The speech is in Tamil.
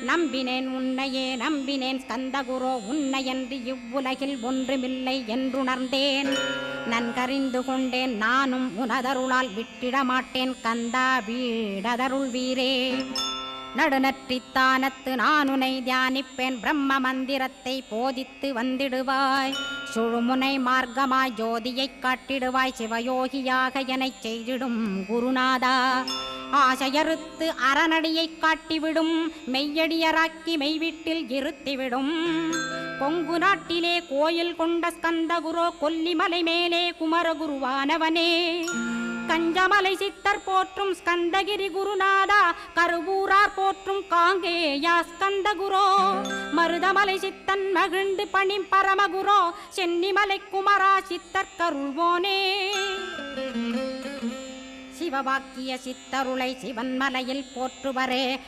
நம்பினேன் உன்னையே நம்பினேன் ஸ்கந்தகுரோ உன்னையன்றி இவ்வுலகில் ஒன்றுமில்லை என்றுணர்ந்தேன். நன்கறிந்து கொண்டேன் நானும் உனதருளால் விட்டிட மாட்டேன் கந்தா வீடதருள் வீரே. நடுநற்றித்தானத்து நானுனை தியானிப்பேன் பிரம்ம மந்திரத்தை போதித்து வந்திடுவாய். சுழுமுனை மார்க்கமாய் ஜோதியைக் காட்டிடுவாய் சிவயோகியாக எனச் செய்திடும் குருநாதா. ஆசையறுத்து அறநடியைக் காட்டிவிடும் மெய்யடியராக்கி மெய்வீட்டில் இருத்திவிடும். கொங்கு நாட்டிலே கோயில் கொண்ட ஸ்கந்தகுரோ கொல்லிமலை மேலே குமரகுருவானவனே. கஞ்சமலை சித்தர் போற்றும் ஸ்கந்தகிரி குருநாதா கருவூரார் போற்றும் காங்கேயா ஸ்கந்தகுரோ. மருதமலை சித்தன் மகிழ்ந்து பணி பரமகுரோ சென்னிமலை குமரா சித்தர் கருள்வோனே. சிவவாக்கிய சித்தருளை சிவன்மலையில் போற்றுவரே.